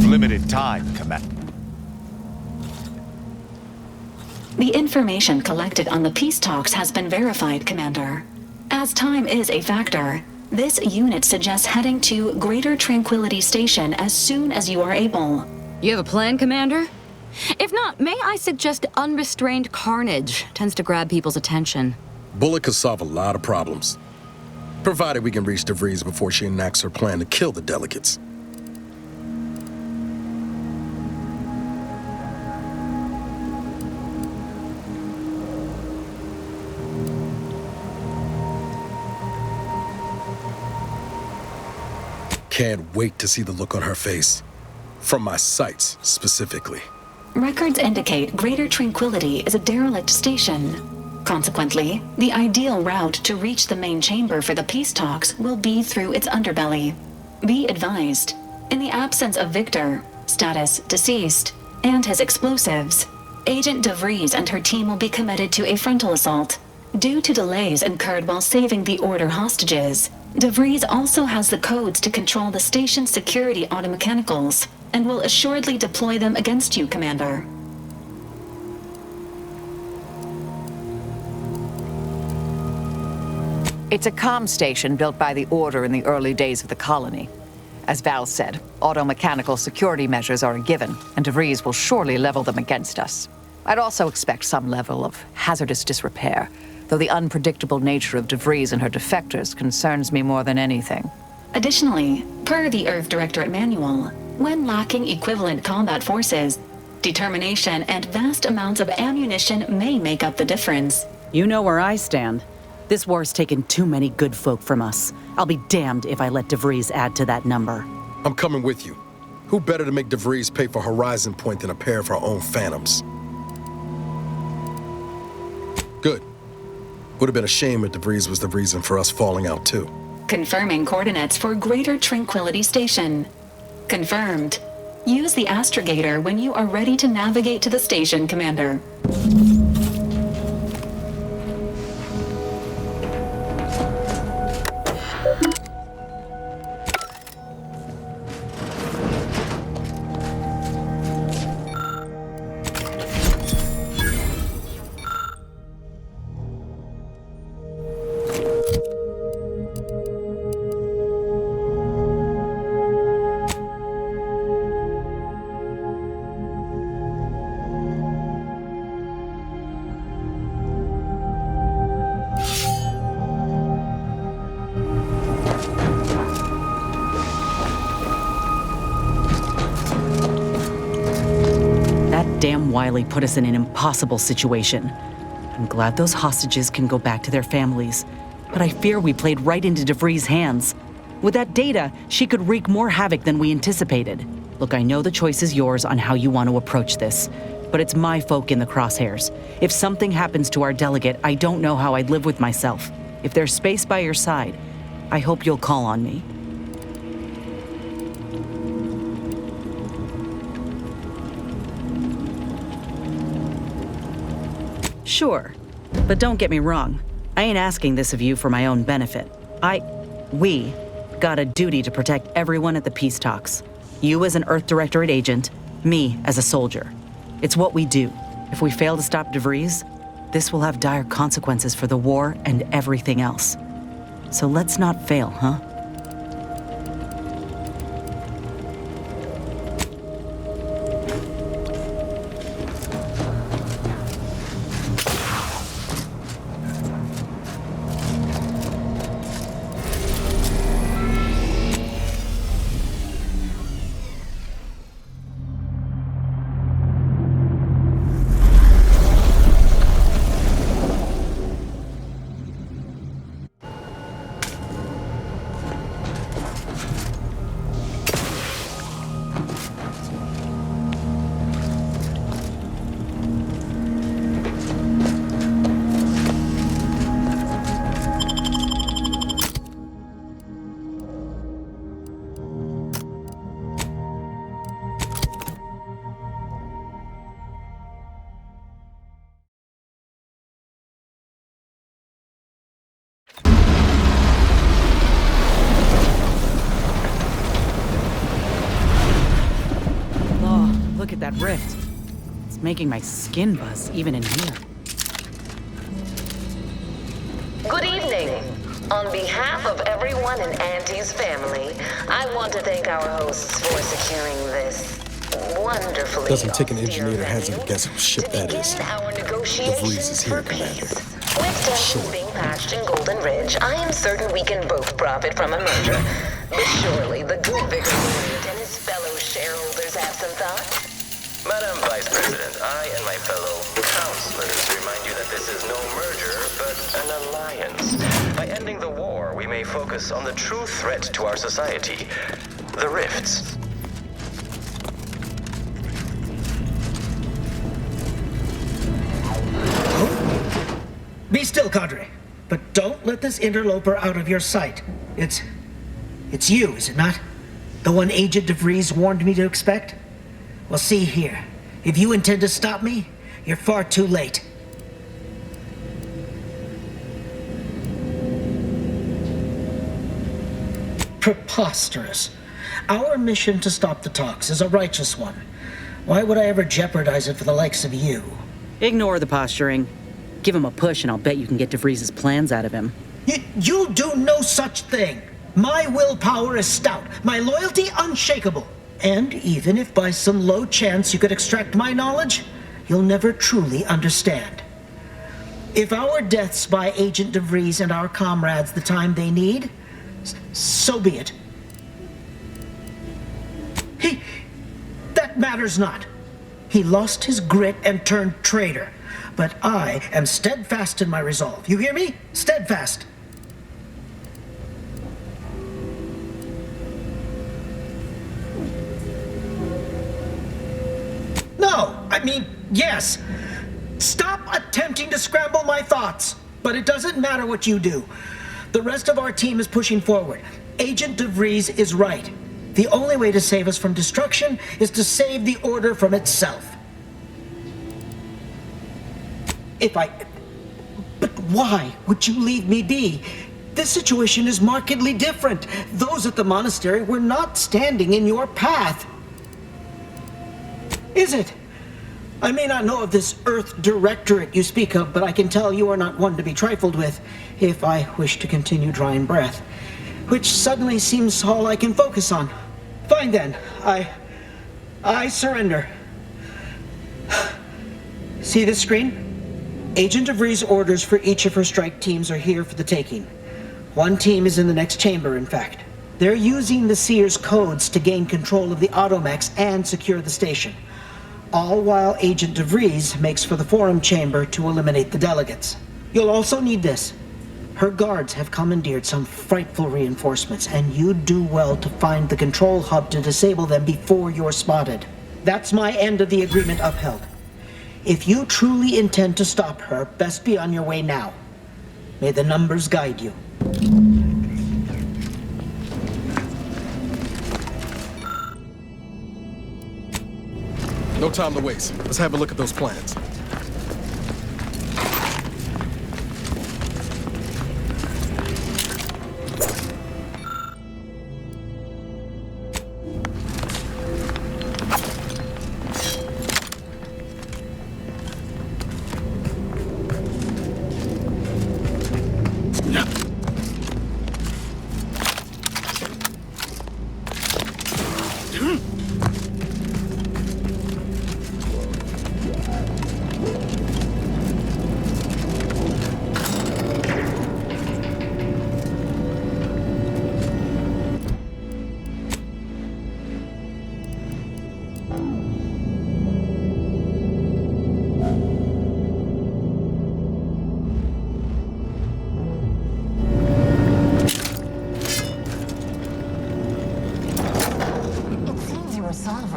limited time, Commander. The information collected on the peace talks has been verified, Commander. As time is a factor, this unit suggests heading to Greater Tranquility Station as soon as you are able. You have a plan, Commander? If not, may I suggest unrestrained carnage tends to grab people's attention. Bullet could solve a lot of problems, provided we can reach DeVries before she enacts her plan to kill the delegates. Can't wait to see the look on her face. From my sights, specifically. Records indicate Greater Tranquility is a derelict station. Consequently, the ideal route to reach the main chamber for the peace talks will be through its underbelly. Be advised, in the absence of Victor, status deceased, and his explosives, Agent DeVries and her team will be committed to a frontal assault. Due to delays incurred while saving the Order hostages, DeVries also has the codes to control the station's security automechanicals, and will assuredly deploy them against you, Commander. It's a comm station built by the Order in the early days of the colony. As Val said, automechanical security measures are a given, and DeVries will surely level them against us. I'd also expect some level of hazardous disrepair, though the unpredictable nature of DeVries and her defectors concerns me more than anything. Additionally, per the Earth Directorate Manual, when lacking equivalent combat forces, determination and vast amounts of ammunition may make up the difference. You know where I stand. This war's taken too many good folk from us. I'll be damned if I let DeVries add to that number. I'm coming with you. Who better to make DeVries pay for Horizon Point than a pair of her own phantoms? Good. Would have been a shame if DeVries was the reason for us falling out too. Confirming coordinates for Greater Tranquility Station. Confirmed. Use the astrogator when you are ready to navigate to the station, Commander. Damn Wiley put us in an impossible situation. I'm glad those hostages can go back to their families, but I fear we played right into DeVries' hands. With that data, she could wreak more havoc than we anticipated. Look, I know the choice is yours on how you want to approach this, but it's my folk in the crosshairs. If something happens to our delegate, I don't know how I'd live with myself. If there's space by your side, I hope you'll call on me. Sure, but don't get me wrong. I ain't asking this of you for my own benefit. We got a duty to protect everyone at the peace talks. You as an Earth Directorate agent, me as a soldier. It's what we do. If we fail to stop DeVries, this will have dire consequences for the war and everything else. So let's not fail, huh? at that rift. It's making my skin buzz, even in here. Good evening. On behalf of everyone in Auntie's family, I want to thank our hosts for securing this wonderfully Doesn't take an austere engineer to hazard venue a guess whose ship to that begin is. our DeVries negotiations is here, for peace. Commander. With tensions being patched in Golden Ridge, I am certain we can both profit from a merger. But surely the good Vicar Williams and his fellow shareholders have some thoughts? Madam Vice President, I and my fellow counselors remind you that this is no merger, but an alliance. By ending the war, we may focus on the true threat to our society, the rifts. Be still, Cadre. But don't let this interloper out of your sight. It's you, is it not? The one Agent DeVries warned me to expect? Well, see here. If you intend to stop me, you're far too late. Preposterous. Our mission to stop the talks is a righteous one. Why would I ever jeopardize it for the likes of you? Ignore the posturing. Give him a push and I'll bet you can get DeVries' plans out of him. You'll do no such thing. My willpower is stout, my loyalty unshakable. And even if by some low chance you could extract my knowledge, you'll never truly understand. If our deaths buy Agent DeVries and our comrades the time they need, so be it. That matters not. He lost his grit and turned traitor. But I am steadfast in my resolve. You hear me? Steadfast. No, I mean, yes. Stop attempting to scramble my thoughts. But it doesn't matter what you do. The rest of our team is pushing forward. Agent DeVries is right. The only way to save us from destruction is to save the Order from itself. But why would you leave me be? This situation is markedly different. Those at the monastery were not standing in your path. Is it? I may not know of this Earth Directorate you speak of, but I can tell you are not one to be trifled with, if I wish to continue drawing breath. Which suddenly seems all I can focus on. Fine then, I surrender. See this screen? Agent DeVries' orders for each of her strike teams are here for the taking. One team is in the next chamber, in fact. They're using the Seer's codes to gain control of the automechs and secure the station. All while Agent DeVries makes for the forum chamber to eliminate the delegates. You'll also need this. Her guards have commandeered some frightful reinforcements, and you'd do well to find the control hub to disable them before you're spotted. That's my end of the agreement upheld. If you truly intend to stop her, best be on your way now. May the numbers guide you. No time to waste. Let's have a look at those plans.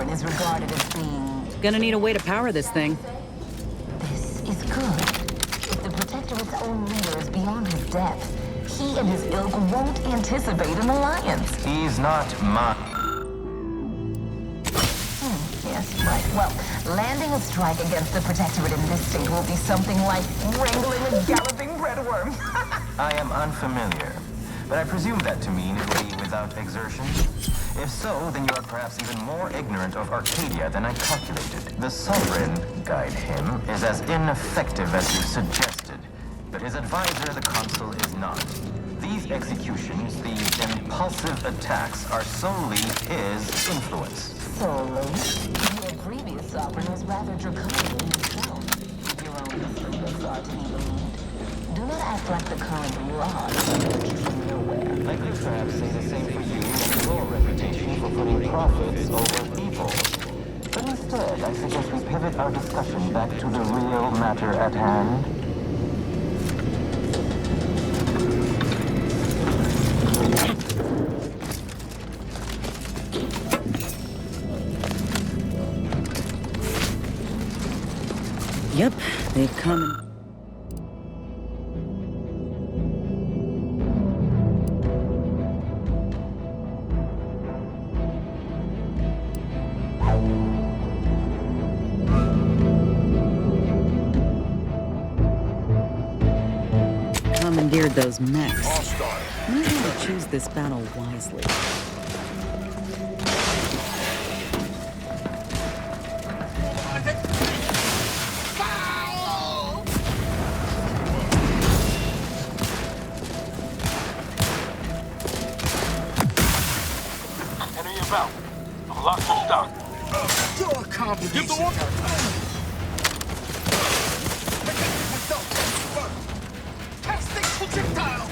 Is regarded as being... Gonna need a way to power this thing. This is good. If the Protectorate's own leader is beyond his depth, he and his ilk won't anticipate an alliance. He's not my... Yes, right. Well, landing a strike against the Protectorate in this state will be something like wrangling a galloping breadworm. I am unfamiliar, but I presume that to mean it will be without exertion. If so, then you are perhaps even more ignorant of Arcadia than I calculated. The Sovereign, guide him, is as ineffective as you suggested. But his advisor, the Consul, is not. These executions, these impulsive attacks, are solely his influence. Solely? Your previous sovereign was rather draconian himself. Your own mistakes are to be believed. Do not act like the current mirage emerged from nowhere. I could perhaps say the same for you and your reputation for putting profits over people. But instead, I suggest we pivot our discussion back to the real matter at hand. Yep, they've come. Commandeered those mechs. Might want to choose this battle wisely. Lock for stock. Your combination. Give the order. Testing projectile.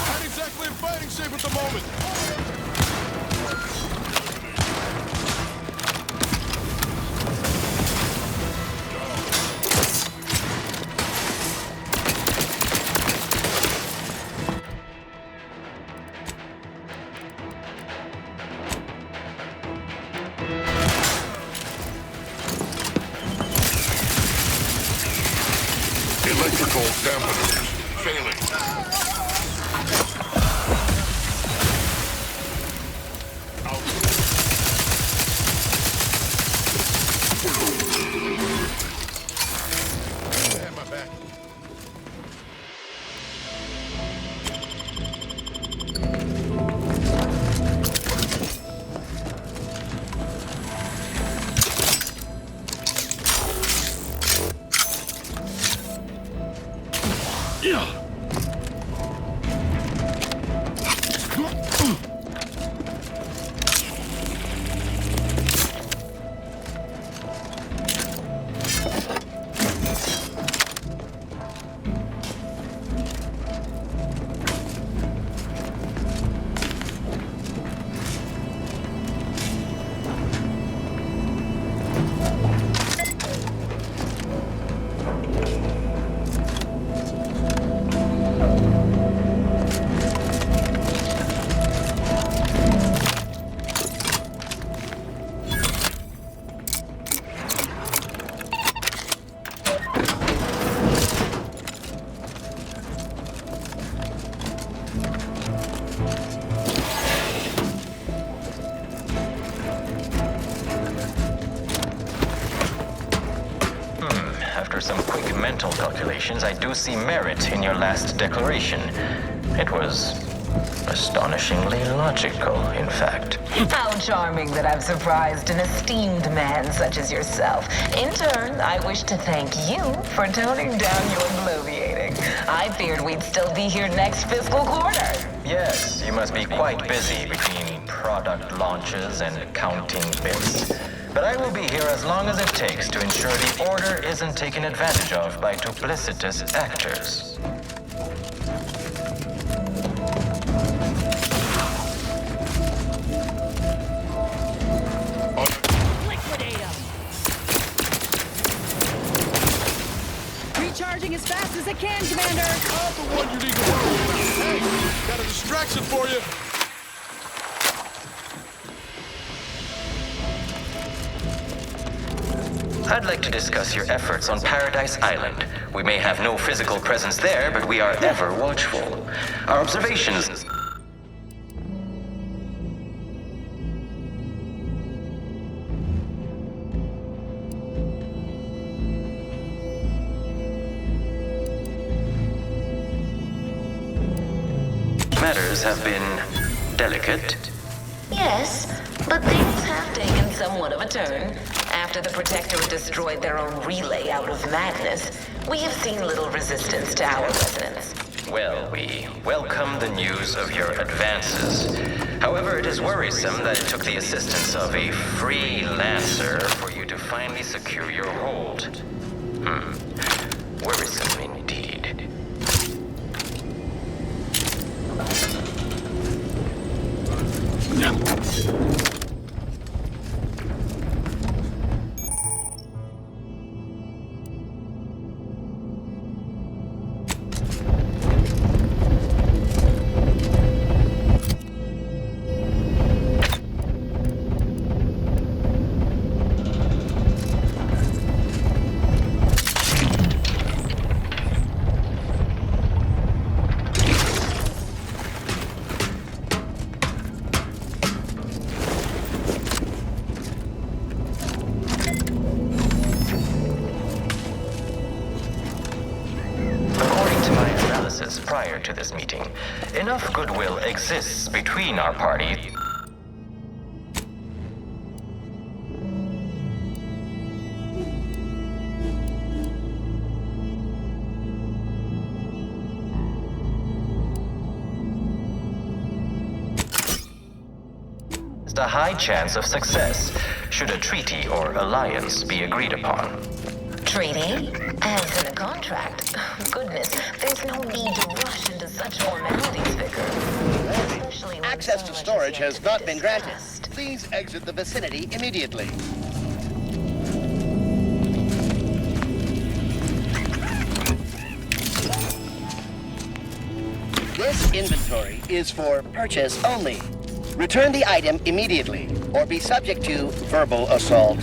Not exactly in fighting shape at the moment. Electrical dampeners failing. I have my back. After some quick mental calculations, I do see merit in your last declaration. It was astonishingly logical, in fact. How charming that I've surprised an esteemed man such as yourself. In turn, I wish to thank you for toning down your bloviating. I feared we'd still be here next fiscal quarter. Yes, you must be quite busy between product launches and accounting bits. But I will be here as long as it takes to ensure the order isn't taken advantage of by duplicitous actors. Liquidate 'em! Recharging as fast as it can, Commander! I'm the one you need to worry about. Hey, got a distraction for you. I'd like to discuss your efforts on Paradise Island. We may have no physical presence there, but we are ever watchful. Our observations... years have been delicate. Yes, but things have taken somewhat of a turn. After the Protectorate destroyed their own relay out of madness, we have seen little resistance to our residents. Well, we welcome the news of your advances. However, it is worrisome that it took the assistance of a freelancer for you to finally secure your hold. Worrisome indeed. Prior to this meeting, enough goodwill exists between our parties. There's a high chance of success should a treaty or alliance be agreed upon. Treaty? As in a contract? Goodness, there's no need to rush into such formalities, Vicar. Especially when Access so to much storage is yet has to not be been granted. discussed. Please exit the vicinity immediately. This inventory is for purchase only. Return the item immediately, or be subject to verbal assault.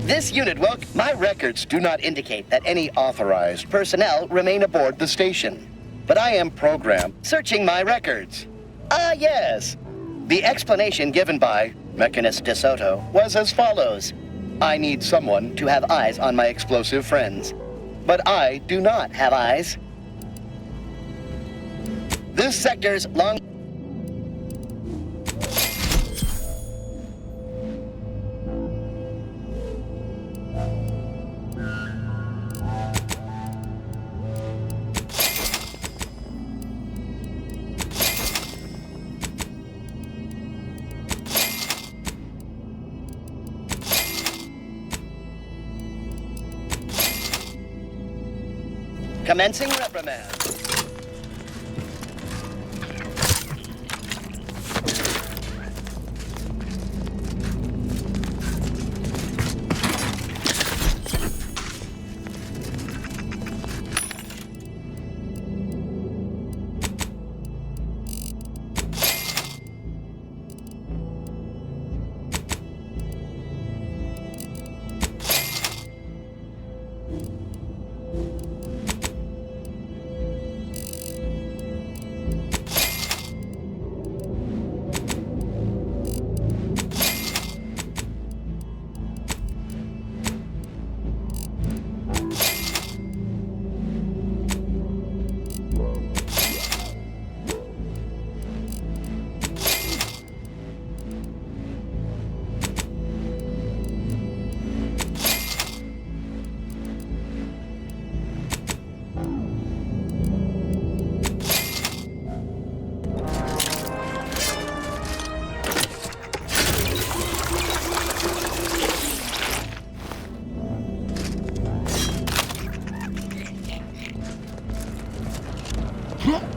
This unit will... My records do not indicate that any authorized personnel remain aboard the station. But I am programmed searching my records. Ah, yes. The explanation given by Mechanist DeSoto was as follows. I need someone to have eyes on my explosive friends. But I do not have eyes. This sector's long... Commencing reprimand.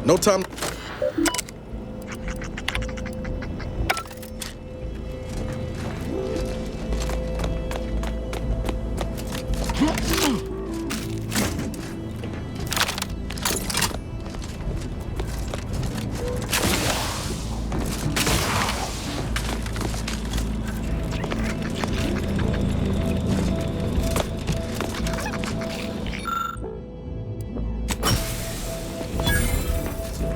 No time.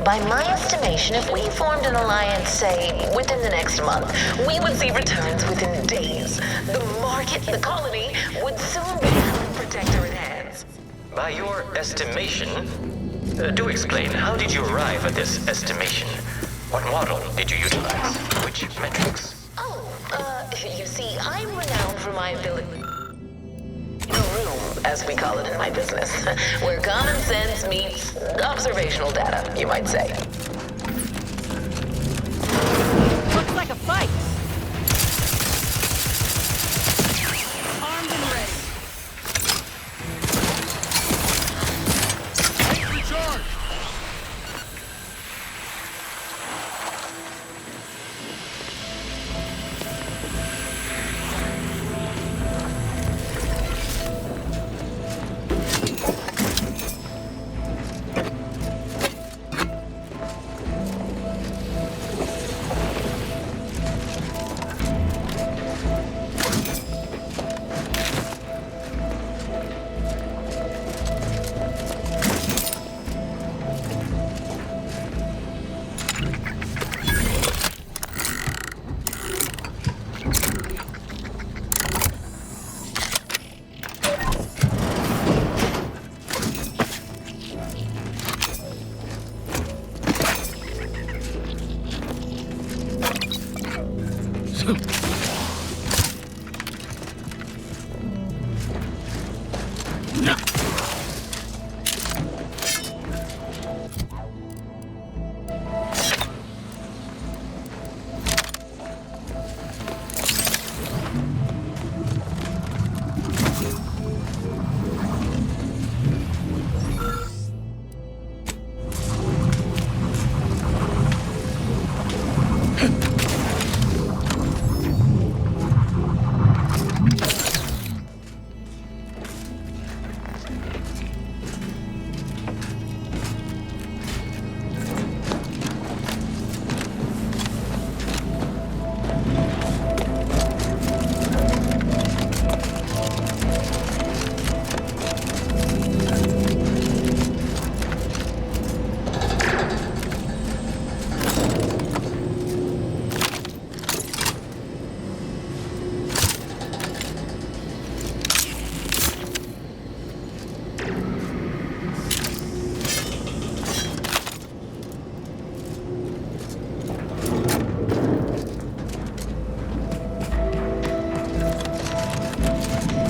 By my estimation, if we formed an alliance, say, within the next month, we would see returns within days. The market, the colony, would soon be in Protectorate hands. By your estimation? Do explain, how did you arrive at this estimation? What model did you utilize? Which metrics? You see, I'm renowned for my ability. The room, as we call it in my business, where common sense meets observational data, you might say. Looks like a fight. Armed and ready. Recharge!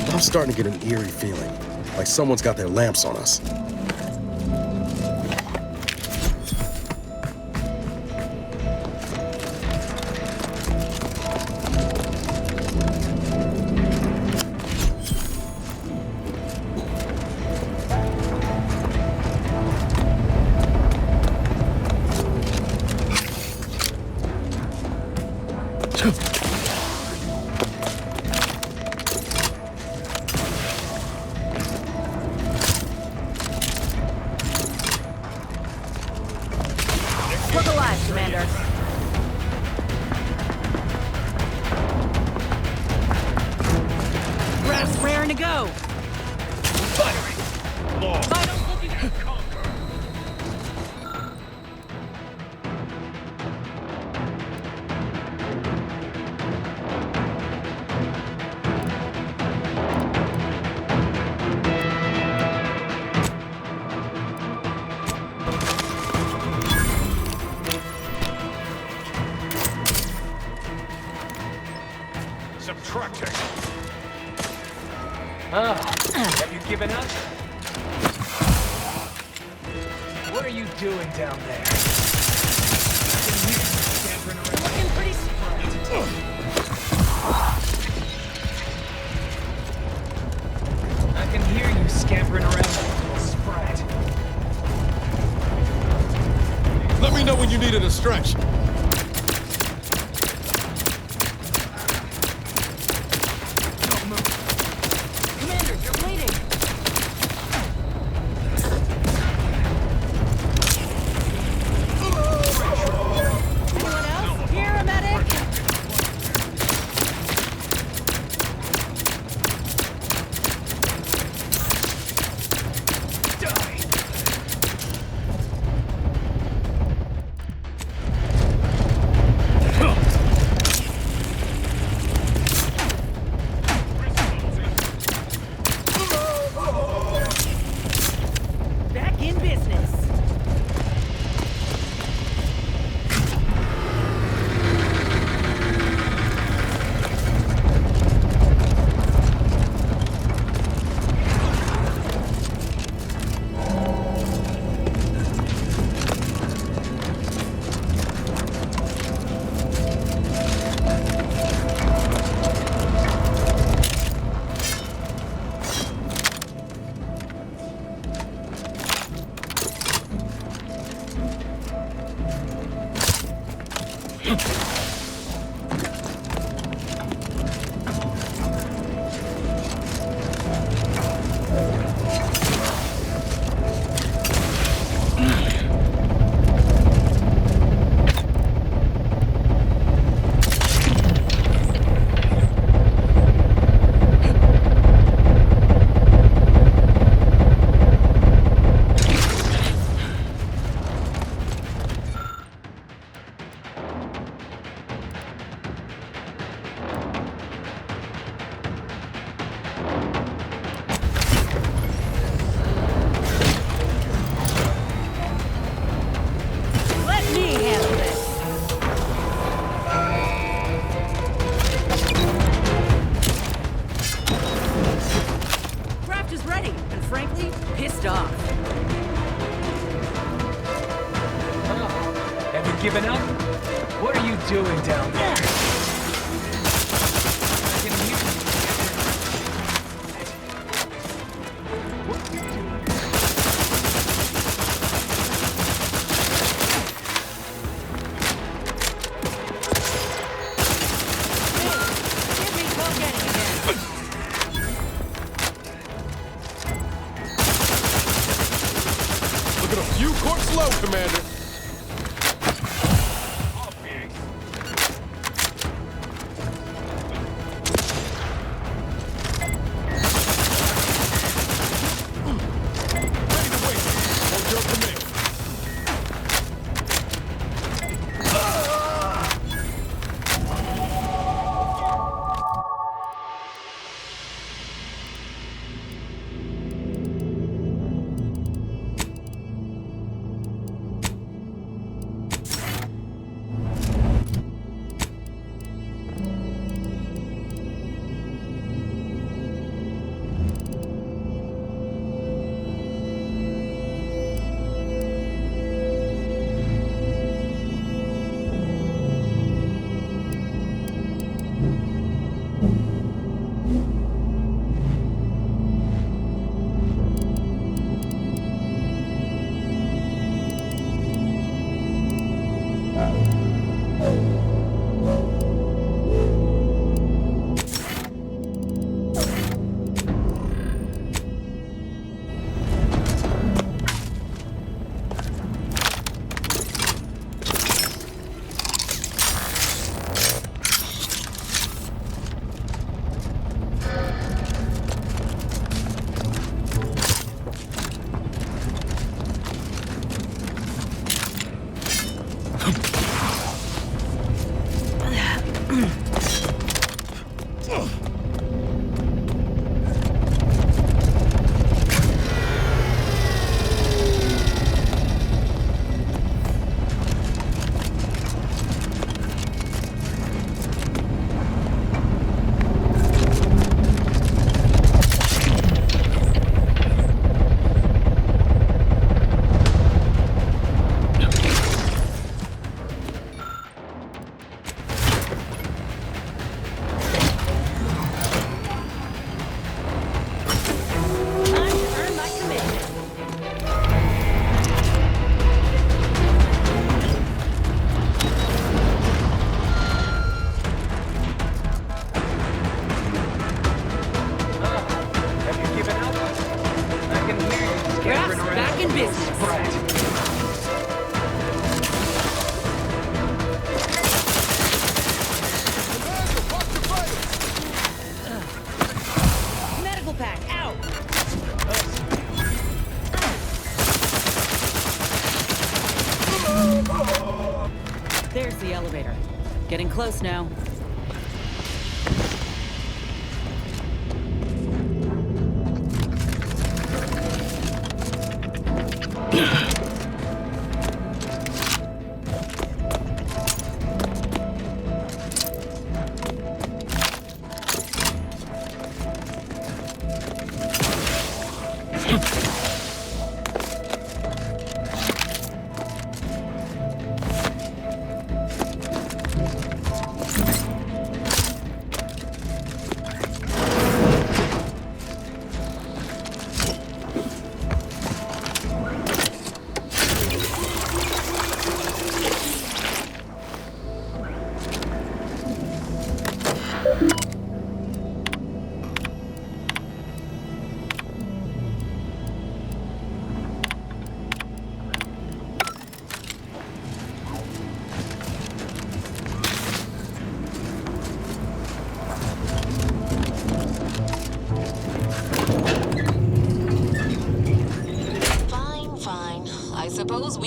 I'm starting to get an eerie feeling, like someone's got their lamps on us. Look alive, Commander. Grass raring to go. Firing! Law. Vitals looking to conquer. Subtracting. Have you given up? What are you doing down there? Looking pretty sprite. I can hear you scampering around like a little sprat. Let me know when you needed a stretch. Commander, you're bleeding. Anyone else? Here, a medic. Die! Giving up? What are you doing down there? I can hear you. What are you doing? Give me go-getting again. Look at a few corks low, Commander. There's the elevator. Getting close now.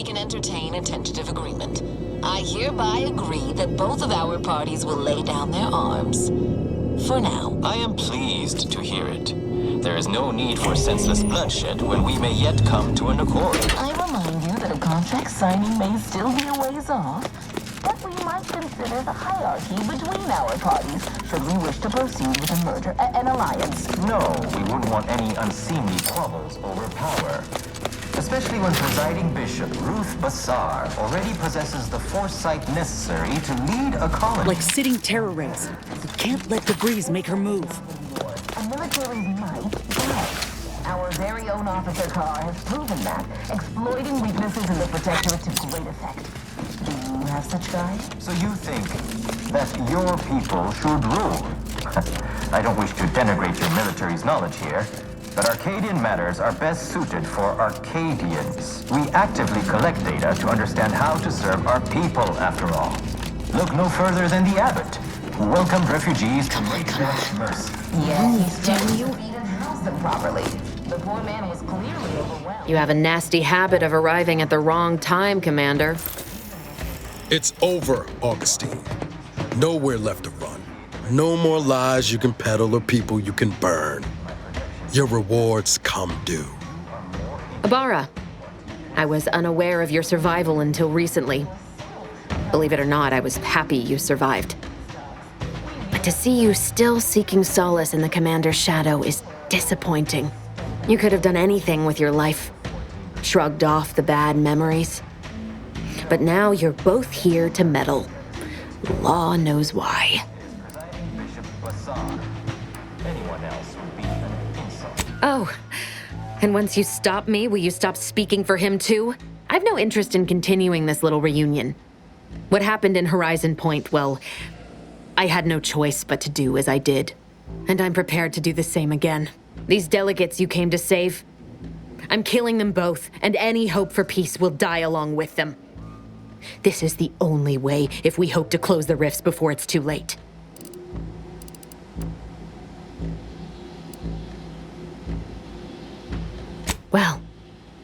can entertain a tentative agreement. I hereby agree that both of our parties will lay down their arms. For now. I am pleased to hear it. There is no need for senseless bloodshed when we may yet come to an accord. I remind you that a contract signing may still be a ways off, but we might consider the hierarchy between our parties should we wish to proceed with a merger, an alliance. No, we wouldn't want any unseemly squabbles over power. Especially when presiding bishop Ruth Bassar already possesses the foresight necessary to lead a colony. Like sitting terror rays. We can't let DeVries make her move. A military might, yes. Our very own officer car has proven that, exploiting weaknesses in the Protectorate to great effect. Do you have such guys? So you think that your people should rule? I don't wish to denigrate your military's knowledge here, but Arcadian matters are best suited for Arcadians. We actively collect data to understand how to serve our people, after all. Look no further than the abbot, who welcomed refugees to great mercy. Yes, damn you. Feed and house them properly. The poor man was clearly overwhelmed. You have a nasty habit of arriving at the wrong time, Commander. It's over, Augustine. Nowhere left to run. No more lies you can peddle or people you can burn. Your rewards come due. Ibarra, I was unaware of your survival until recently. Believe it or not, I was happy you survived. But to see you still seeking solace in the Commander's shadow is disappointing. You could have done anything with your life. Shrugged off the bad memories. But now you're both here to meddle. Law knows why. Oh, and once you stop me, will you stop speaking for him too? I've no interest in continuing this little reunion. What happened in Horizon Point, well, I had no choice but to do as I did. And I'm prepared to do the same again. These delegates you came to save, I'm killing them both, and any hope for peace will die along with them. This is the only way if we hope to close the rifts before it's too late. Well,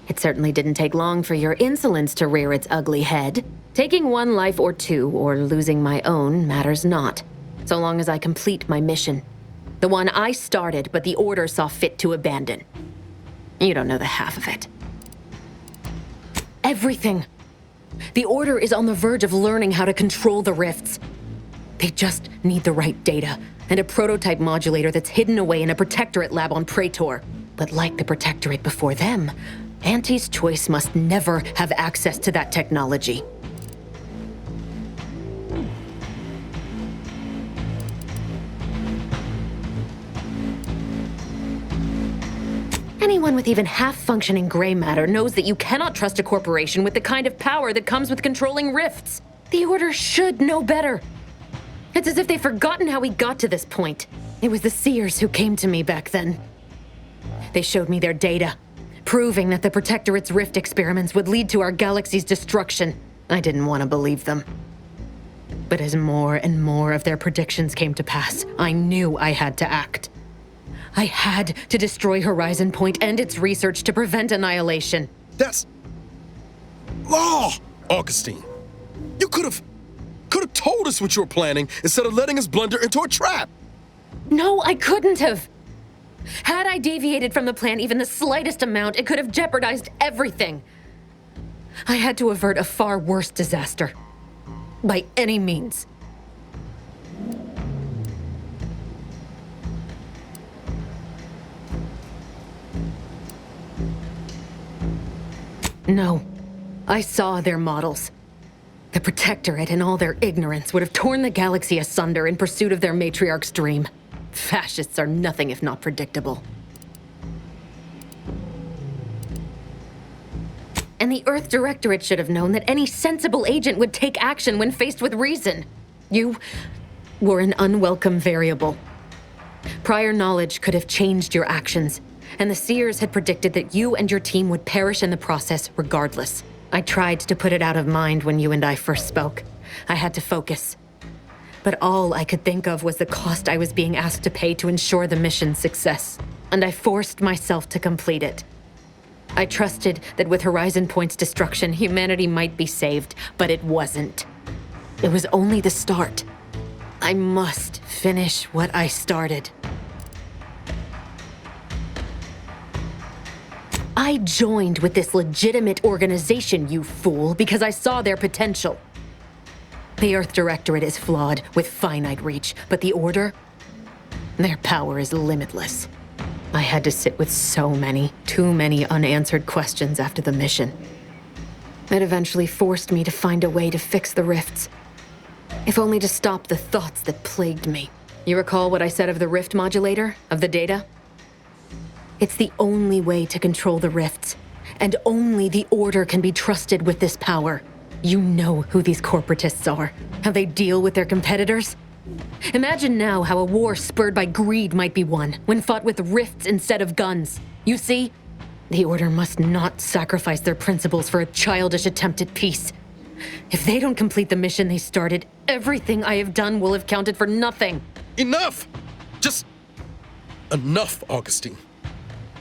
it certainly didn't take long for your insolence to rear its ugly head. Taking one life or two, or losing my own, matters not, so long as I complete my mission. The one I started, but the Order saw fit to abandon. You don't know the half of it. Everything. The Order is on the verge of learning how to control the rifts. They just need the right data, and a prototype modulator that's hidden away in a Protectorate lab on Praetor. But like the Protectorate before them, Auntie's Choice must never have access to that technology. Anyone with even half-functioning gray matter knows that you cannot trust a corporation with the kind of power that comes with controlling rifts. The Order should know better. It's as if they've forgotten how we got to this point. It was the Seers who came to me back then. They showed me their data, proving that the Protectorate's rift experiments would lead to our galaxy's destruction. I didn't want to believe them. But as more and more of their predictions came to pass, I knew I had to act. I had to destroy Horizon Point and its research to prevent annihilation. That's law, Augustine. You could have told us what you were planning instead of letting us blunder into a trap. No, I couldn't have. Had I deviated from the plan even the slightest amount, it could have jeopardized everything. I had to avert a far worse disaster. By any means. No. I saw their models. The Protectorate, in all their ignorance, would have torn the galaxy asunder in pursuit of their matriarch's dream. Fascists are nothing if not predictable. And the Earth Directorate should have known that any sensible agent would take action when faced with reason. You were an unwelcome variable. Prior knowledge could have changed your actions, and the Seers had predicted that you and your team would perish in the process regardless. I tried to put it out of mind when you and I first spoke. I had to focus. But all I could think of was the cost I was being asked to pay to ensure the mission's success. And I forced myself to complete it. I trusted that with Horizon Point's destruction, humanity might be saved, but it wasn't. It was only the start. I must finish what I started. I joined with this legitimate organization, you fool, because I saw their potential. The Earth Directorate is flawed, with finite reach, but the Order? Their power is limitless. I had to sit with too many unanswered questions after the mission. It eventually forced me to find a way to fix the rifts. If only to stop the thoughts that plagued me. You recall what I said of the rift modulator, of the data? It's the only way to control the rifts, and only the Order can be trusted with this power. You know who these corporatists are, how they deal with their competitors. Imagine now how a war spurred by greed might be won, when fought with rifts instead of guns. You see, the Order must not sacrifice their principles for a childish attempt at peace. If they don't complete the mission they started, everything I have done will have counted for nothing. Enough! Just enough, Augustine.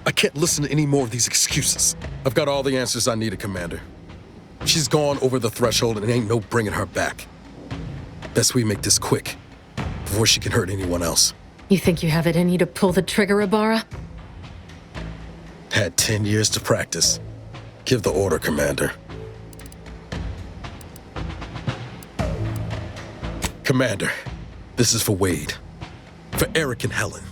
I can't listen to any more of these excuses. I've got all the answers I needed, Commander. She's gone over the threshold and ain't no bringing her back. Best we make this quick, before she can hurt anyone else. You think you have it in you to pull the trigger, Ibarra? Had 10 years to practice. Give the order, Commander. Commander, this is for Wade, for Eric and Helen,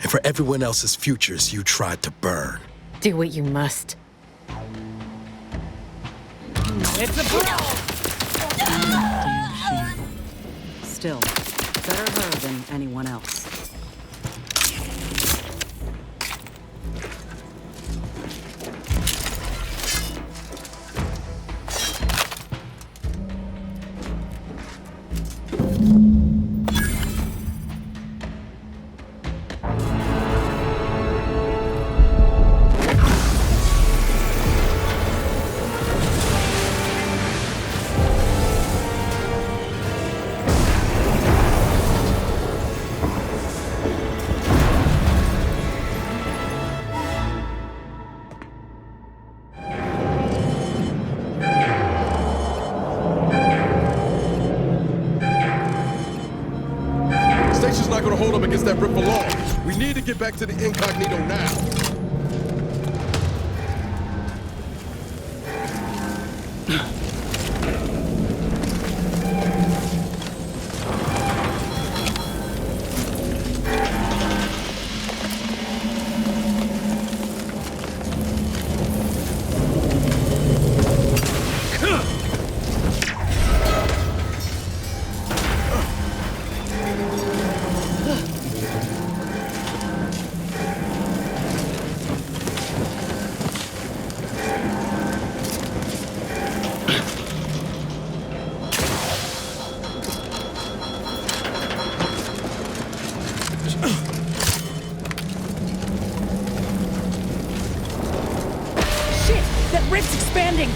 and for everyone else's futures you tried to burn. Do what you must. It's a brawl! Still, better her than anyone else. Get back to the incognito now.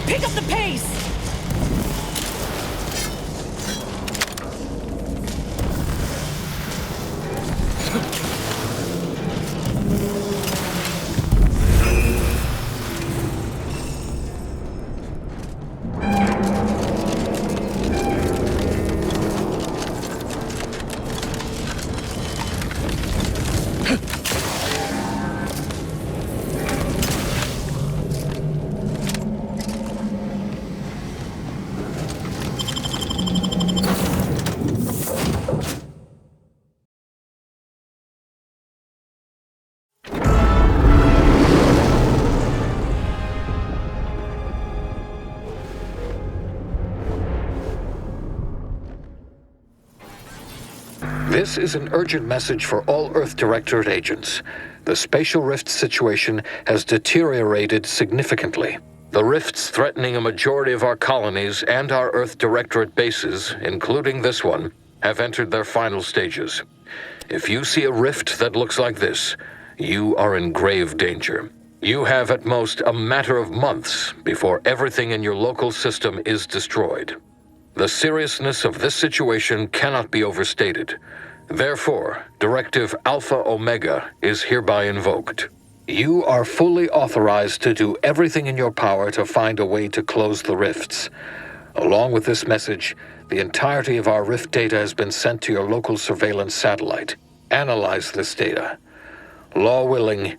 Pick up the pace! This is an urgent message for all Earth Directorate agents. The spatial rift situation has deteriorated significantly. The rifts threatening a majority of our colonies and our Earth Directorate bases, including this one, have entered their final stages. If you see a rift that looks like this, you are in grave danger. You have at most a matter of months before everything in your local system is destroyed. The seriousness of this situation cannot be overstated. Therefore, Directive Alpha Omega is hereby invoked. You are fully authorized to do everything in your power to find a way to close the rifts. Along with this message, the entirety of our rift data has been sent to your local surveillance satellite. Analyze this data. Law willing,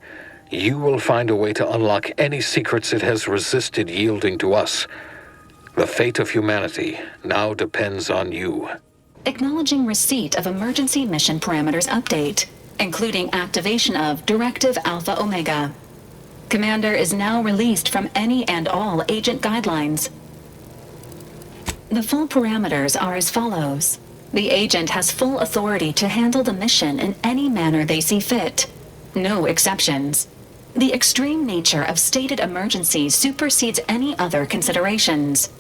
you will find a way to unlock any secrets it has resisted yielding to us. The fate of humanity now depends on you. Acknowledging receipt of emergency mission parameters update, including activation of Directive Alpha Omega. Commander is now released from any and all agent guidelines. The full parameters are as follows. The agent has full authority to handle the mission in any manner they see fit. No exceptions. The extreme nature of stated emergencies supersedes any other considerations.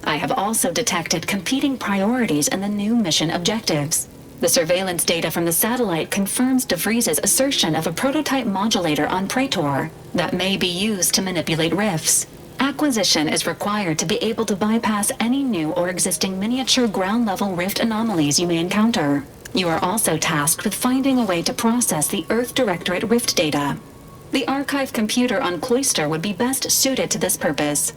I have also detected competing priorities in the new mission objectives. The surveillance data from the satellite confirms DeVries's assertion of a prototype modulator on Praetor that may be used to manipulate rifts. Acquisition is required to be able to bypass any new or existing miniature ground-level rift anomalies you may encounter. You are also tasked with finding a way to process the Earth Directorate rift data. The archive computer on Cloister would be best suited to this purpose.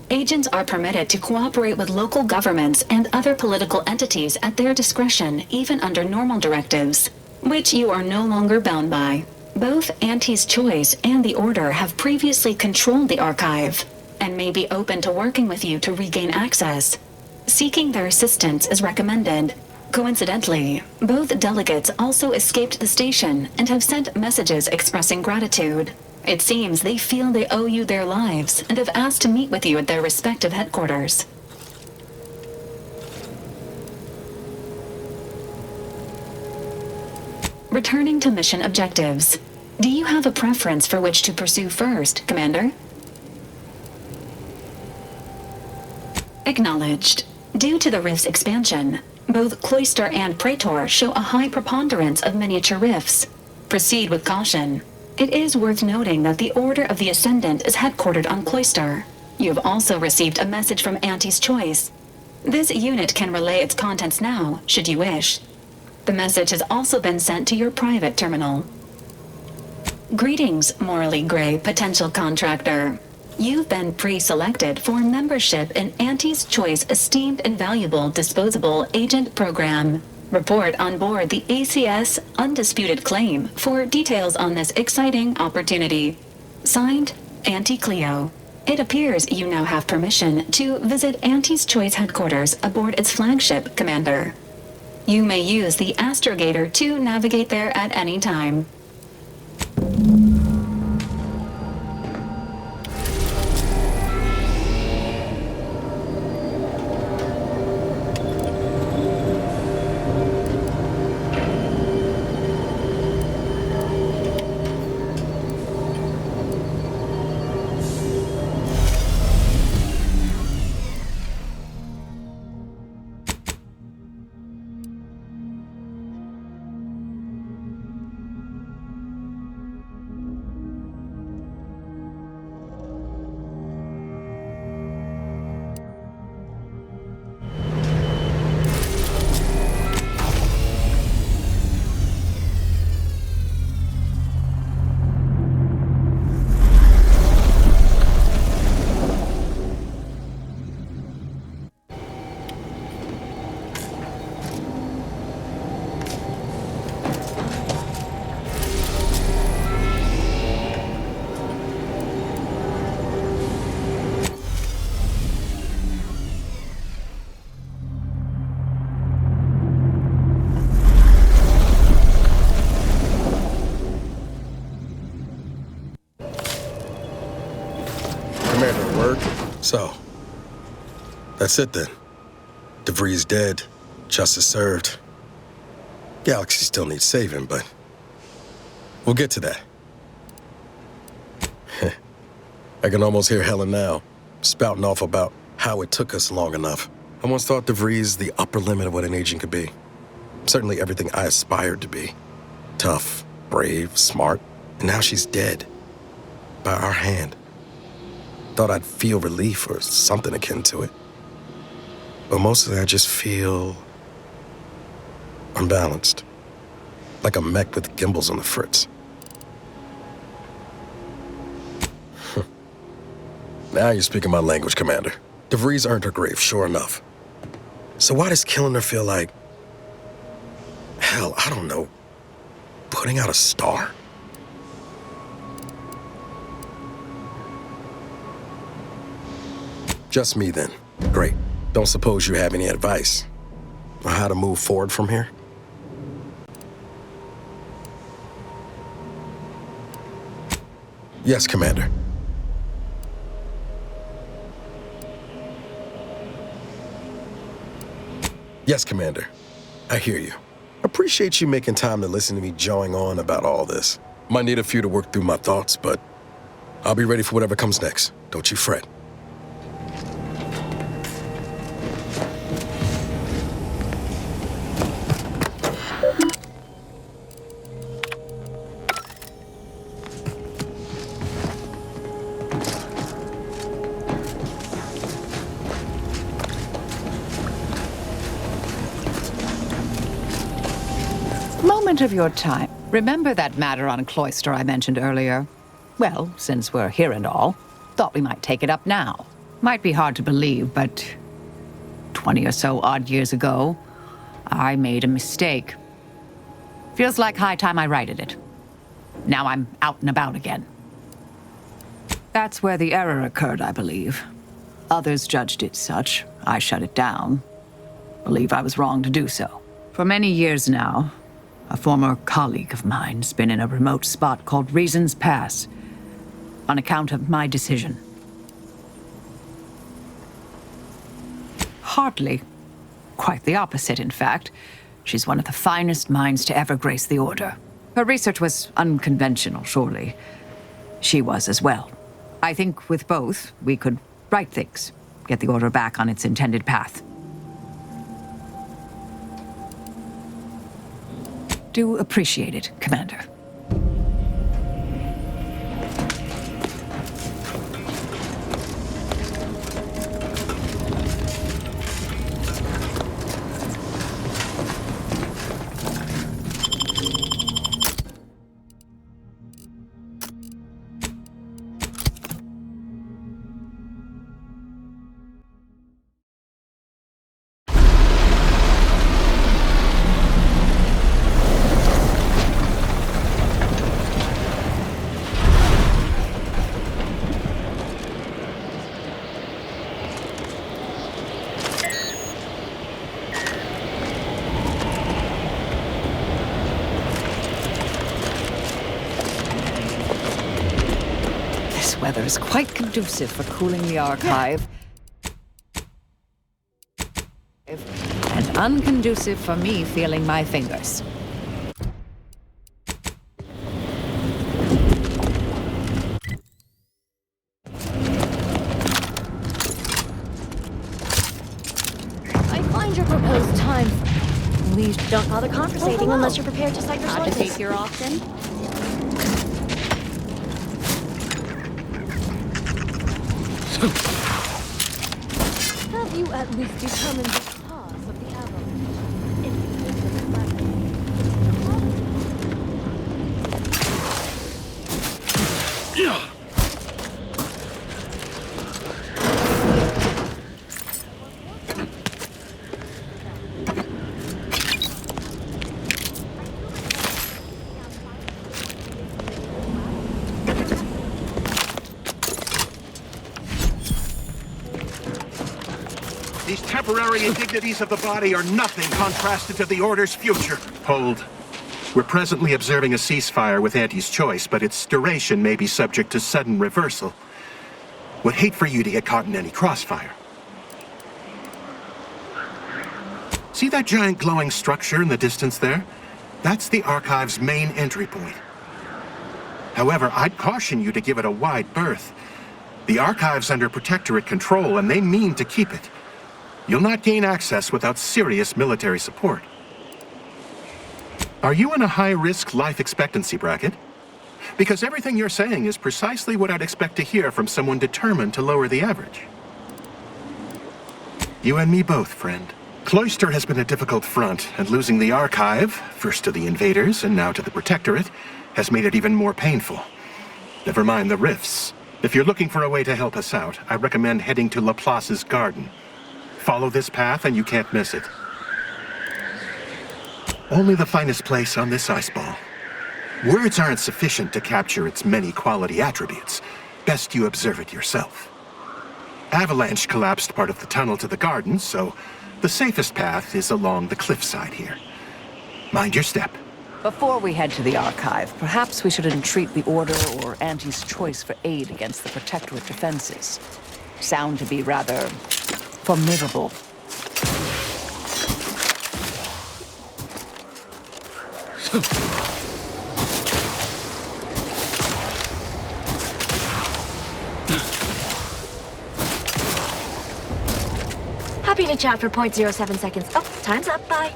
Agents are permitted to cooperate with local governments and other political entities at their discretion, even under normal directives, which you are no longer bound by. Both Auntie's Choice and the Order have previously controlled the archive, and may be open to working with you to regain access. Seeking their assistance is recommended. Coincidentally, both delegates also escaped the station and have sent messages expressing gratitude. It seems they feel they owe you their lives and have asked to meet with you at their respective headquarters. Returning to mission objectives. Do you have a preference for which to pursue first, Commander? Acknowledged. Due to the rift's expansion, both Cloister and Praetor show a high preponderance of miniature rifts. Proceed with caution. It is worth noting that the Order of the Ascendant is headquartered on Cloister. You have also received a message from Auntie's Choice. This unit can relay its contents now, should you wish. The message has also been sent to your private terminal. Greetings, morally gray potential contractor. You've been pre-selected for membership in Auntie's Choice Esteemed and Valuable Disposable Agent Program. Report on board the ACS Undisputed Claim for details on this exciting opportunity. Signed, Auntie Cleo. It appears you now have permission to visit Auntie's Choice headquarters aboard its flagship, Commander. You may use the astrogator to navigate there at any time. Commander, word? So, that's it then. DeVries dead, justice served. Galaxy still needs saving, but we'll get to that. I can almost hear Helen now, spouting off about how it took us long enough. I once thought DeVries the upper limit of what an agent could be. Certainly everything I aspired to be. Tough, brave, smart, and now she's dead. By our hand. Thought I'd feel relief or something akin to it. But mostly I just feel unbalanced. like a mech with gimbals on the fritz. Now you're speaking my language, Commander. DeVries earned her grave, sure enough. So why does killing her feel like... hell, I don't know. Putting out a star? Just me, then. Great. Don't suppose you have any advice on how to move forward from here? Yes, Commander. Yes, Commander. I hear you. Appreciate you making time to listen to me jawing on about all this. Might need a few to work through my thoughts, but I'll be ready for whatever comes next. Don't you fret. Moment of your time. Remember that matter on Cloister I mentioned earlier? Well, since we're here and all, thought we might take it up now. Might be hard to believe, but 20 or so odd years ago, I made a mistake. Feels like high time I righted it. Now I'm out and about again. That's where the error occurred, I believe. Others judged it such. I shut it down. Believe I was wrong to do so. For many years now, a former colleague of mine's been in a remote spot called Reasons Pass, on account of my decision. Hardly. Quite the opposite, in fact. She's one of the finest minds to ever grace the Order. Her research was unconventional, surely. She was as well. I think with both, we could right things, get the Order back on its intended path. Do appreciate it, Commander. Weather is quite conducive for cooling the archive. And unconducive for me feeling my fingers. I find your proposed time. Please don't bother conversating unless you're prepared to cite your sources. To take your often. Have you at least determined the cause of the avalanche? Yeah. These temporary indignities of the body are nothing contrasted to the Order's future. Hold. We're presently observing a ceasefire with Auntie's choice, but its duration may be subject to sudden reversal. Would hate for you to get caught in any crossfire. See that giant glowing structure in the distance there? That's the Archive's main entry point. However, I'd caution you to give it a wide berth. The Archive's under Protectorate control, and they mean to keep it. You'll not gain access without serious military support. Are you in a high-risk life expectancy bracket? Because everything you're saying is precisely what I'd expect to hear from someone determined to lower the average. You and me both, friend. Cloister has been a difficult front, and losing the Archive, first to the invaders and now to the Protectorate, has made it even more painful. Never mind the rifts. If you're looking for a way to help us out, I recommend heading to Laplace's garden. Follow this path and you can't miss it. Only the finest place on this ice ball. Words aren't sufficient to capture its many quality attributes. Best you observe it yourself. Avalanche collapsed part of the tunnel to the garden, so the safest path is along the cliffside here. Mind your step. Before we head to the Archive, perhaps we should entreat the Order or Auntie's choice for aid against the Protectorate defenses. Sound to be rather formidable. Happy to chat for 0.07 seconds. Oh, time's up. Bye.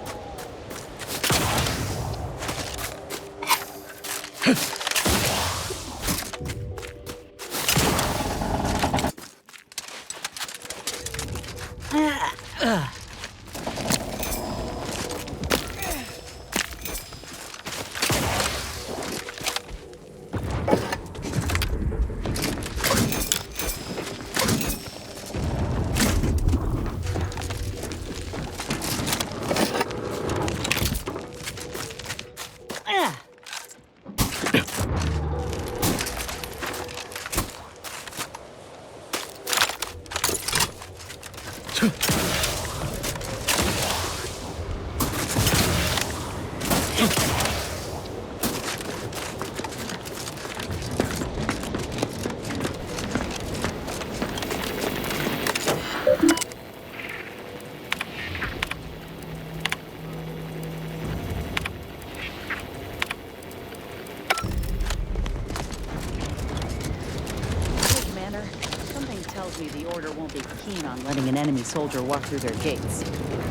Letting an enemy soldier walk through their gates.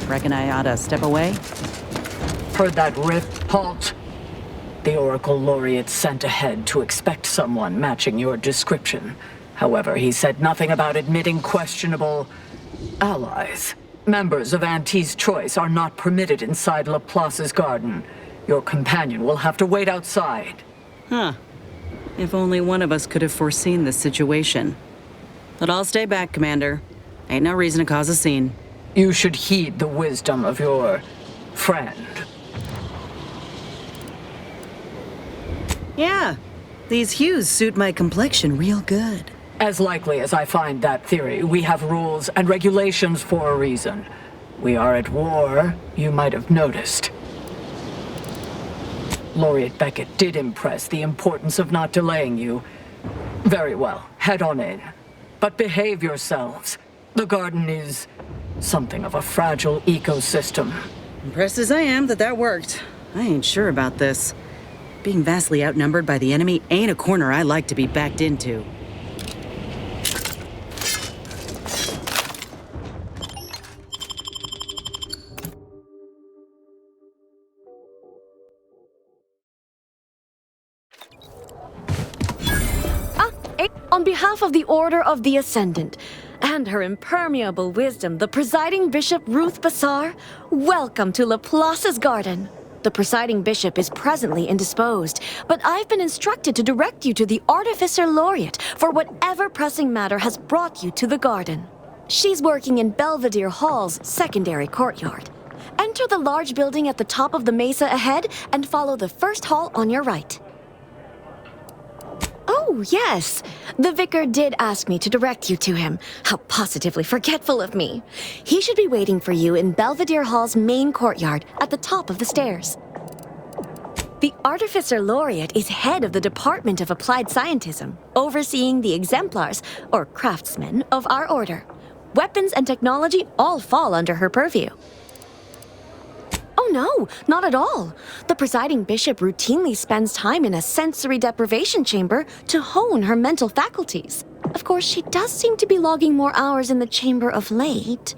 Reckon I oughta step away? Heard that rift? Halt! The Oracle Laureate sent ahead to expect someone matching your description. However, he said nothing about admitting questionable allies. Members of Auntie's choice are not permitted inside Laplace's garden. Your companion will have to wait outside. Huh. If only one of us could have foreseen this situation. But I'll stay back, Commander. Ain't no reason to cause a scene. You should heed the wisdom of your friend. Yeah, these hues suit my complexion real good. As likely as I find that theory, we have rules and regulations for a reason. We are at war, you might have noticed. Laureate Beckett did impress the importance of not delaying you. Very well, head on in. But behave yourselves. The garden is something of a fragile ecosystem. Impressed as I am that worked. I ain't sure about this. Being vastly outnumbered by the enemy ain't a corner I like to be backed into. On behalf of the Order of the Ascendant, and her impermeable wisdom, the presiding bishop Ruth Bassar, welcome to Laplace's garden. The presiding bishop is presently indisposed, but I've been instructed to direct you to the Artificer Laureate for whatever pressing matter has brought you to the garden. She's working in Belvedere Hall's secondary courtyard. Enter the large building at the top of the mesa ahead and follow the first hall on your right. Oh, yes. The vicar did ask me to direct you to him. How positively forgetful of me. He should be waiting for you in Belvedere Hall's main courtyard at the top of the stairs. The Artificer Laureate is head of the Department of Applied Scientism, overseeing the exemplars, or craftsmen, of our order. Weapons and technology all fall under her purview. Oh no, not at all. The presiding bishop routinely spends time in a sensory deprivation chamber to hone her mental faculties. Of course, she does seem to be logging more hours in the chamber of late,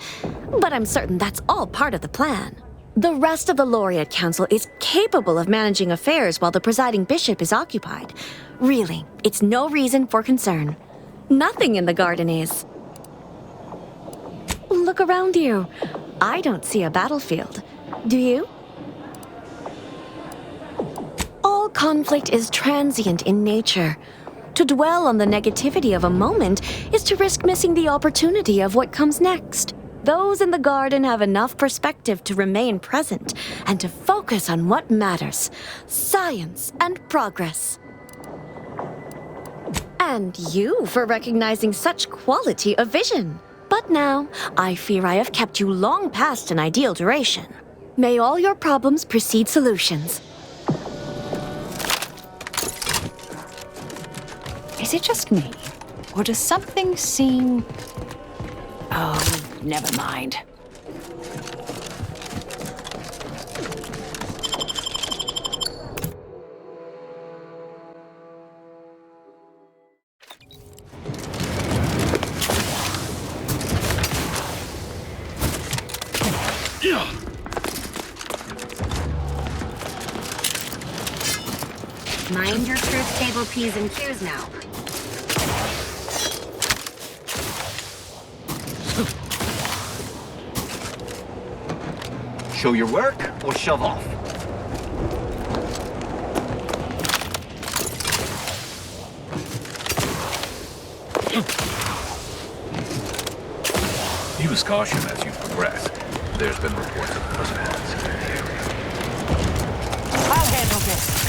but I'm certain that's all part of the plan. The rest of the Laureate Council is capable of managing affairs while the presiding bishop is occupied. Really, it's no reason for concern. Nothing in the garden is. Look around you. I don't see a battlefield. Do you? All conflict is transient in nature. To dwell on the negativity of a moment is to risk missing the opportunity of what comes next. Those in the garden have enough perspective to remain present and to focus on what matters: science and progress. And you for recognizing such quality of vision. But now, I fear I have kept you long past an ideal duration. May all your problems precede solutions. Is it just me? Or does something seem... Oh, never mind. Mind your truth table P's and Q's now. Show your work or shove off. Use caution as you progress. There's been reports of personalities in the area. I'll handle this.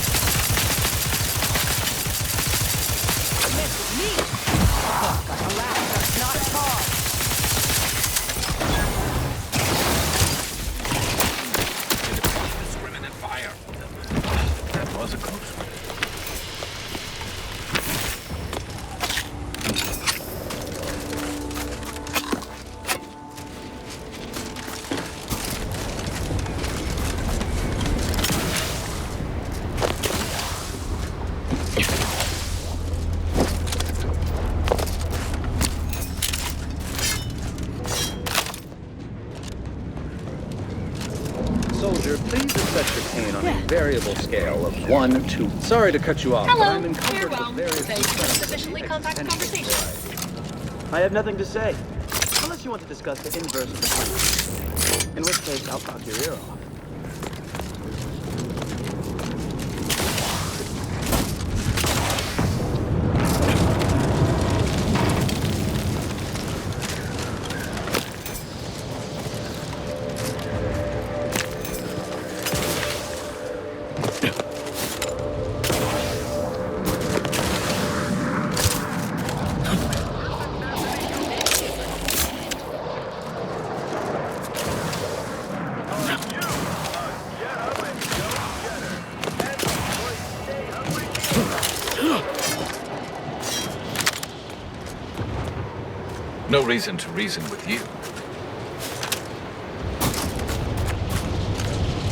Indiscriminate fire. That was a close one. Soldier, please assess your pain on a variable scale of 1 to... Sorry to cut you off, but I'm encumbered with various... Sufficiently compact conversation. I have nothing to say, unless you want to discuss the inverse of the plan. In which case, I'll talk your ear off. No reason to reason with you.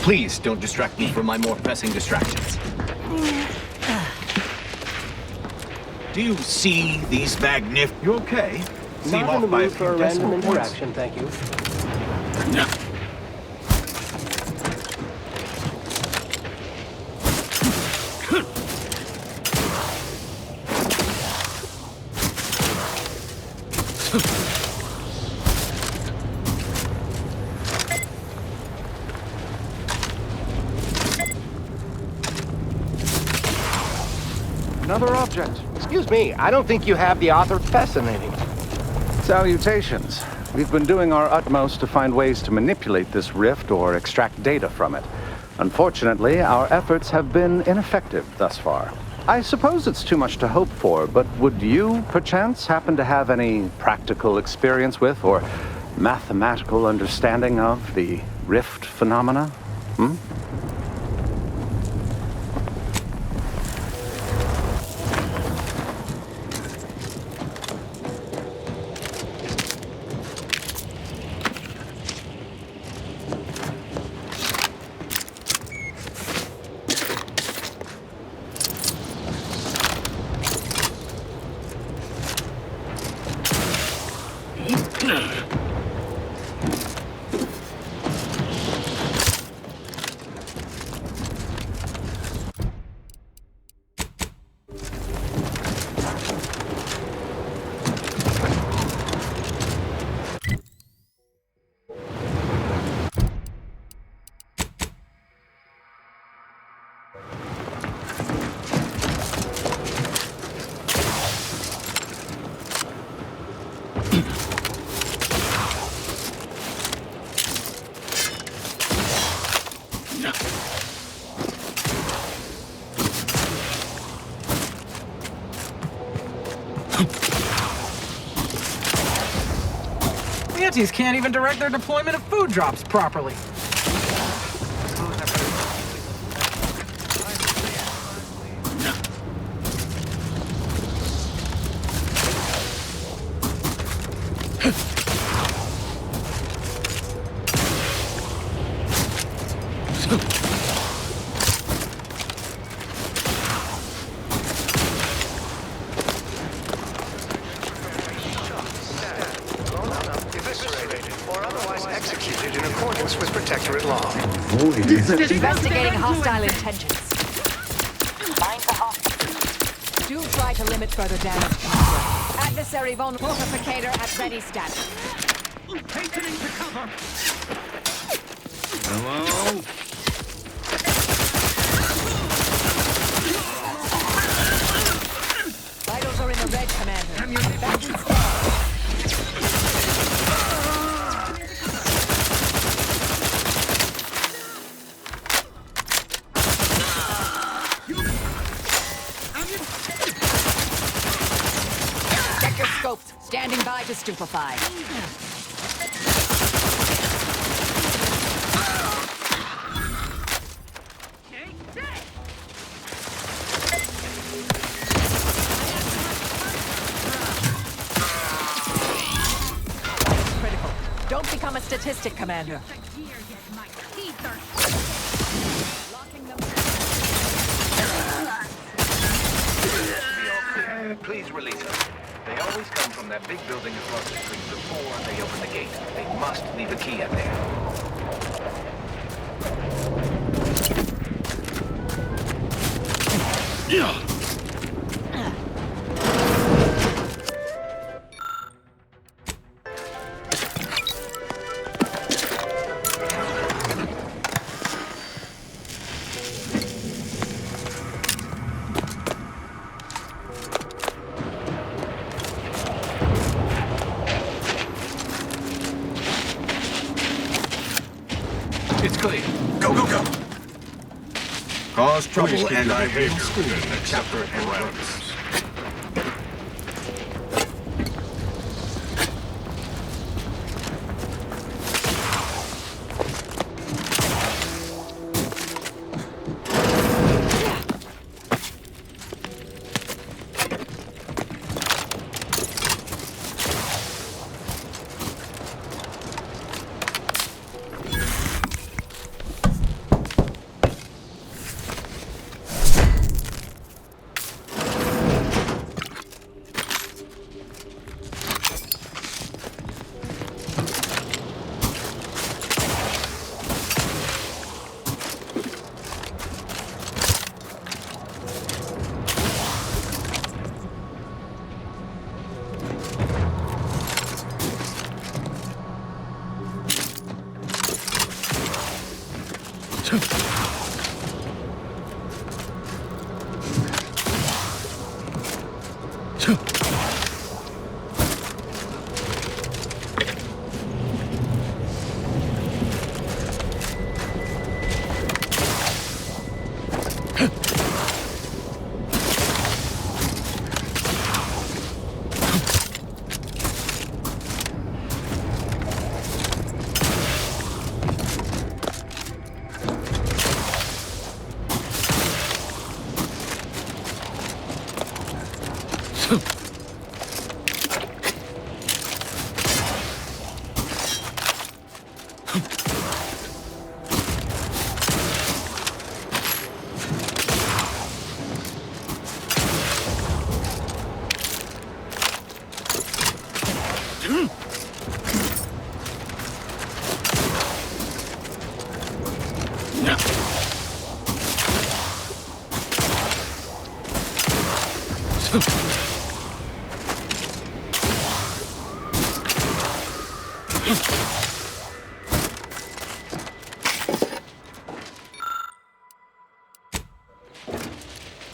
Please don't distract me from my more pressing distractions. Do you see these magnificent... You okay? Seem Not in the off by a mood few for a random decimal points. interaction, thank you. Another object. Excuse me, I don't think you have the author. Fascinating. Salutations. We've been doing our utmost to find ways to manipulate this rift or extract data from it. Unfortunately, our efforts have been ineffective thus far. I suppose it's too much to hope for, but would you, perchance, happen to have any practical experience with or mathematical understanding of the rift phenomena? Hmm? Vigilantes can't even direct their deployment of food drops properly. Investigating hostile intentions. Do try to limit further damage. Adversary vulnerable. Fortificator at ready status. Hastening to cover. Hello? Vitals are in the red, Commander. Back in stand. Scopes, standing by to stupefy. Critical. Don't become a statistic, Commander. Please release us. They always come from that big building across the street before they open the gate. They must leave a key in there. Yeah. It's clear. Go, go, go! Cause trouble and I will behavior scream. within the chapter and parameters.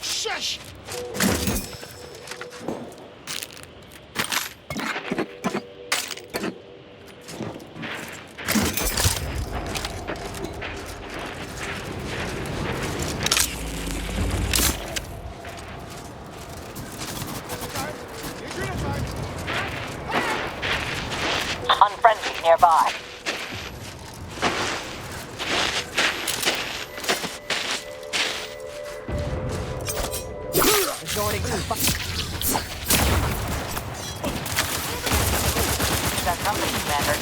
Shush! Unfriendly nearby. Resorting to that company, Commander.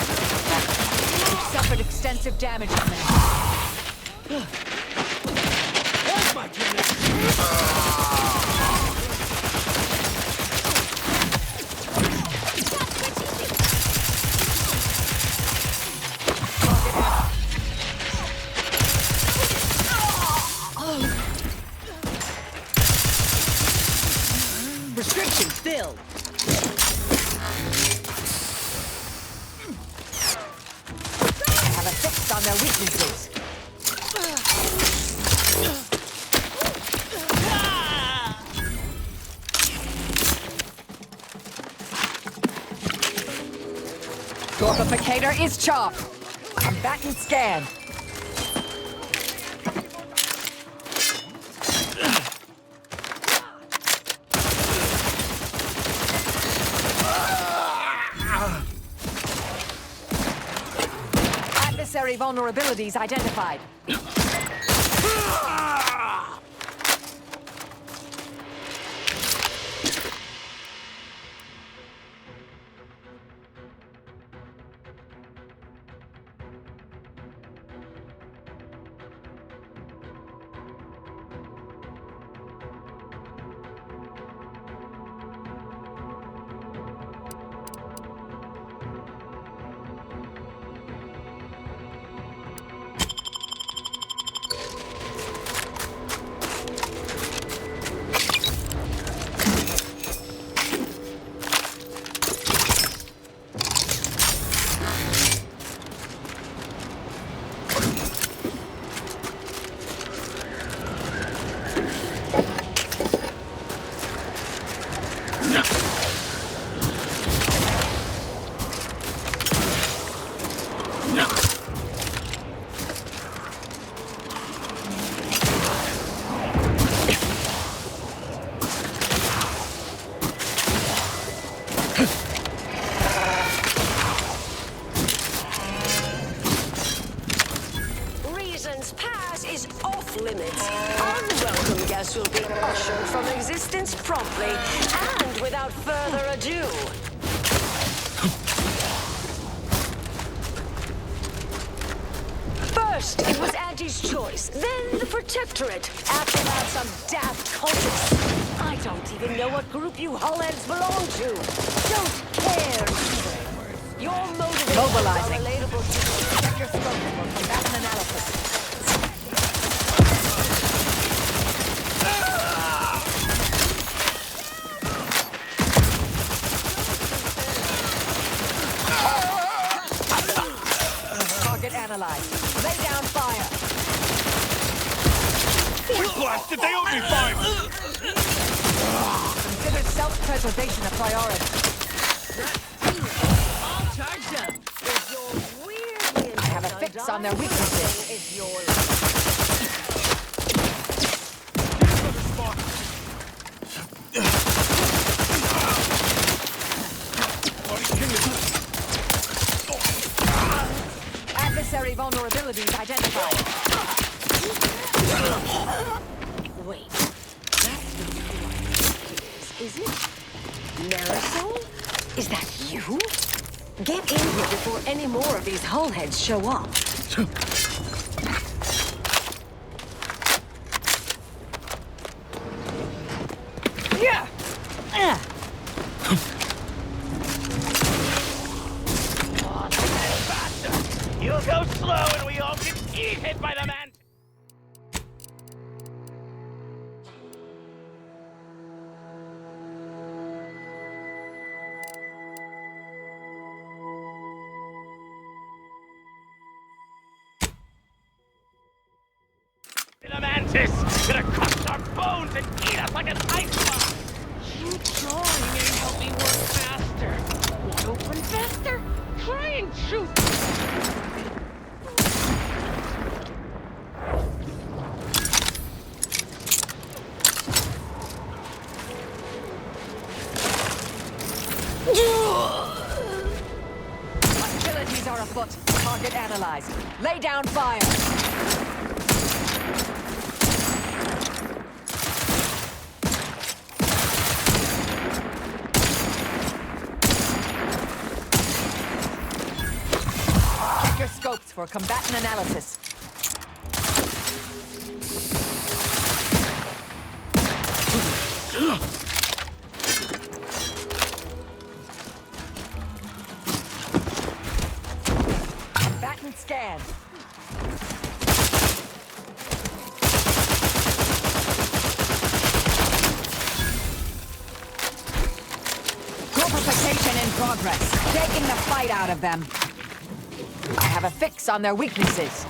You've suffered extensive damage from it. Where's my cannon? Restriction filled. Have a fix on their weaknesses. Gorpificator is chopped. Combatant scan. Adversary vulnerabilities identified. Limits. Unwelcome guests will be ushered from existence promptly and without further ado. First, it was Auntie's choice, then the Protectorate. After that, some daft cultists. I don't even know what group you hullheads belong to. Don't care. Your motivations are relatable to the Protector spokesman for combatant analysis. Analyze. Lay down fire. We blasted! They owe me 5! Consider self-preservation a priority. All charged up. If you're weirdly I have a fix on their weaknesses. If you're Adversary vulnerabilities identified. Wait, that's not who I think it is it? Marisol? Is that you? Get in here before any more of these hullheads show up. Yeah! You'll go slow and we all get eaten by the man! The mantis! Gonna crush our bones and eat us like an iceberg! You drawing ain't help me work faster! Want open faster? Try and shoot! Hostilities Enemies are afoot. Target analyzed. Lay down fire. Check your scopes for combatant analysis. Combatant scan. Corporation in progress. Taking the fight out of them. I have a fix on their weaknesses.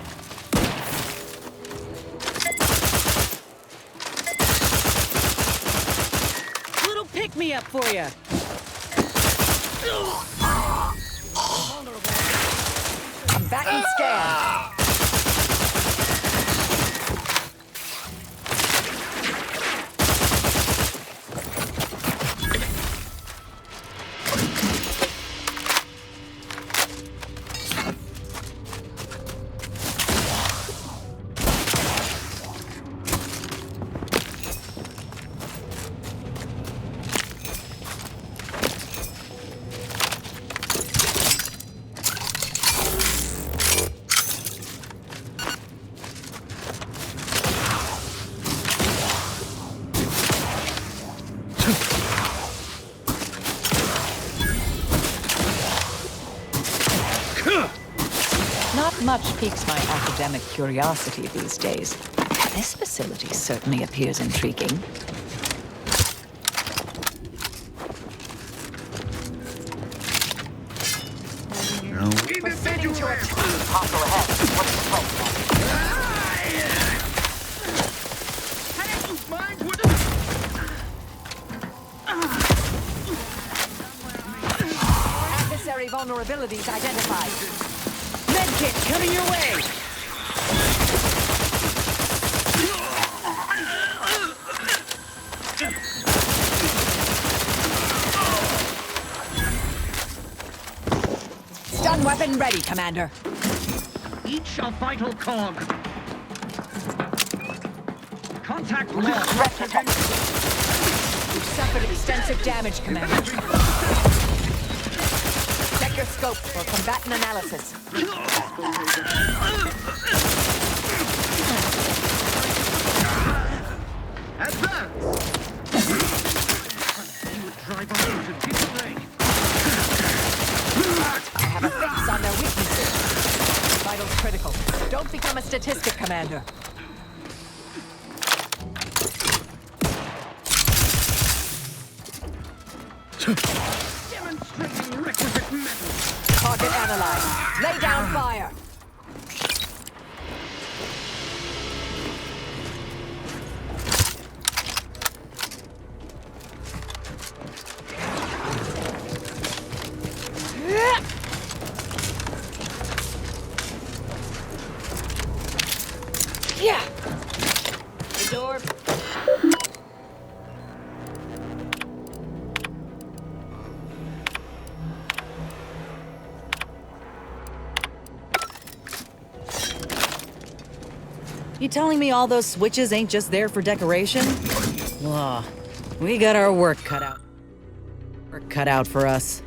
Little pick-me-up for you. Combatant scan. Not much piques my academic curiosity these days. This facility certainly appears intriguing. Proceeding to a hostile ahead. What's the plan? Adversary vulnerabilities identified. Medkit coming your way! Stun weapon ready, Commander. Each a vital cog. Contact lost. You've suffered extensive damage, Commander. Check your scope for combatant analysis. Advance! He would drive us into disarray. I have a fix on their weaknesses. Vitals critical. Don't become a statistic, Commander. Demonstrating requisite mettle. Target analyzed. Lay down fire. Yeah. The door. You telling me all those switches ain't just there for decoration? Ugh. We got our work cut out. Work cut out for us.